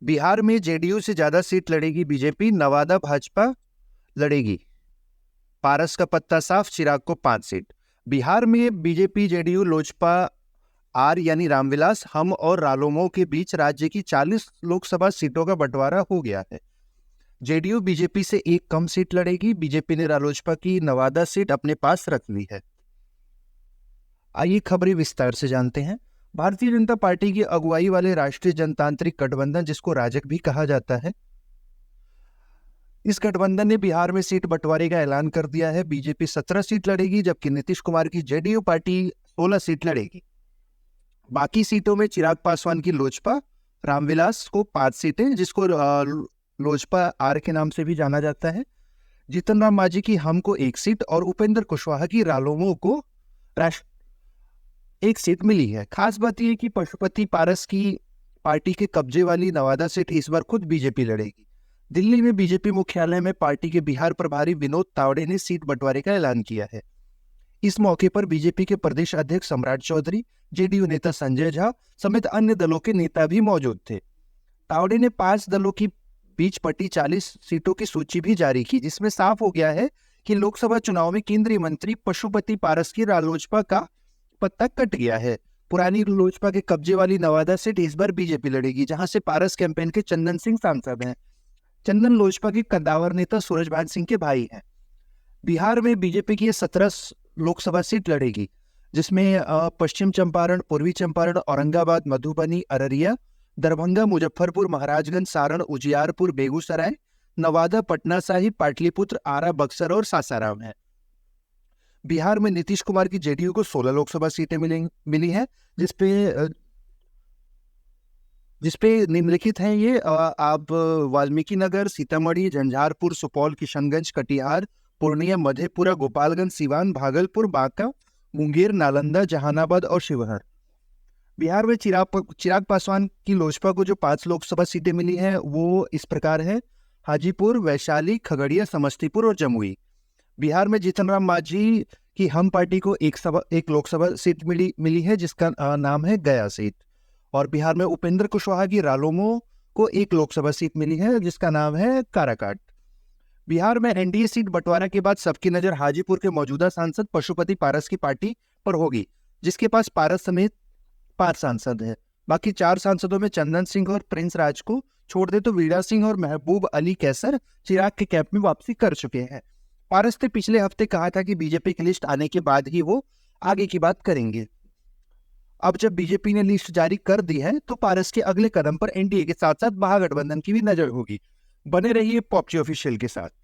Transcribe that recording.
बिहार में जेडीयू से ज्यादा सीट लड़ेगी बीजेपी, नवादा भाजपा लड़ेगी। पारस का पत्ता साफ, चिराग को 5 सीट। बिहार में बीजेपी, जेडीयू, लोजपा, आर यानी रामविलास, हम और रालोमो के बीच राज्य की 40 लोकसभा सीटों का बंटवारा हो गया है। जेडीयू बीजेपी से एक कम सीट लड़ेगी। बीजेपी ने रालोजपा की नवादा सीट अपने पास रख ली है। आइए खबरें विस्तार से जानते हैं। भारतीय जनता पार्टी की अगुवाई वाले राष्ट्रीय जनतांत्रिक गठबंधन, जिसको राजग भी कहा जाता है, इस गठबंधन ने बिहार में सीट बंटवारे का ऐलान कर दिया है। बीजेपी 17 सीट लड़ेगी, जबकि नीतीश कुमार की जेडीयू पार्टी 16 सीट लड़ेगी। बाकी सीटों में चिराग पासवान की लोजपा, रामविलास को 5 सीटें, जिसको लोजपा आर के नाम से भी जाना जाता है, जीतन राम मांझी की हम को 1 सीट और उपेंद्र कुशवाहा की रालोमो को एक सीट मिली है। खास बात यह कि पशुपति पारस की पार्टी के कब्जे वाली नवादा सीट इस बार खुद बीजेपी लड़ेगी। दिल्ली में बीजेपी मुख्यालय में पार्टी के बिहार प्रभारी विनोद तावड़े ने सीट बंटवारे का ऐलान किया है। इस मौके पर बीजेपी के प्रदेश अध्यक्ष सम्राट चौधरी, जेडीयू नेता संजय झा समेत अन्य दलों के नेता भी मौजूद थे। तावड़े ने 5 दलों की बीच पटी 40 सीटों की सूची भी जारी की, जिसमें साफ हो गया है कि लोकसभा चुनाव में केंद्रीय मंत्री पशुपति पारस की रालोजपा का पत्ता कट गया है। पुरानी लोजपा के कब्जे वाली नवादा सीट इस बार बीजेपी लड़ेगी, जहां से पारस कैंपेन के चंदन सिंह सांसद हैं। चंदन लोजपा के कद्दावर नेता सूरजभान सिंह के भाई हैं। बिहार में बीजेपी की 17 लोकसभा सीट लड़ेगी, जिसमें पश्चिम चंपारण, पूर्वी चंपारण, औरंगाबाद, मधुबनी, अररिया, दरभंगा, मुजफ्फरपुर, महाराजगंज, सारण, उजियारपुर, बेगूसराय, नवादा, पटना साहिब, पाटलिपुत्र, आरा, बक्सर और सासाराम है। बिहार में नीतीश कुमार की जेडीयू को 16 लोकसभा सीटें मिली हैं, जिसपे निम्नलिखित हैं ये। आप वाल्मीकि नगर, सीतामढ़ी, झंझारपुर, सुपौल, किशनगंज, कटिहार, पूर्णिया, मधेपुरा, गोपालगंज, सिवान, भागलपुर, बांका, मुंगेर, नालंदा, जहानाबाद और शिवहर। बिहार में चिराग पासवान की लोजपा को जो 5 लोकसभा सीटें मिली हैं वो इस प्रकार है: हाजीपुर, वैशाली, खगड़िया, समस्तीपुर और जमुई। बिहार में जीतन राम मांझी की हम पार्टी को एक लोकसभा सीट मिली है, जिसका नाम है गया सीट। और बिहार में उपेंद्र कुशवाहा की रालोमो को 1 लोकसभा सीट मिली है, जिसका नाम है काराकाट। बिहार में एनडीए सीट बंटवारा के बाद सबकी नजर हाजीपुर के मौजूदा सांसद पशुपति पारस की पार्टी पर होगी, जिसके पास पारस समेत 5 सांसद हैं। बाकी 4 सांसदों में चंदन सिंह और प्रिंस राज को छोड़ दे तो वीरा सिंह और महबूब अली कैसर चिराग के कैंप में वापसी कर चुके हैं। पारस ने पिछले हफ्ते कहा था कि बीजेपी की लिस्ट आने के बाद ही वो आगे की बात करेंगे। अब जब बीजेपी ने लिस्ट जारी कर दी है तो पारस के अगले कदम पर एनडीए के साथ साथ महागठबंधन की भी नजर होगी। बने रहिए पॉपुलर ऑफिशियल के साथ।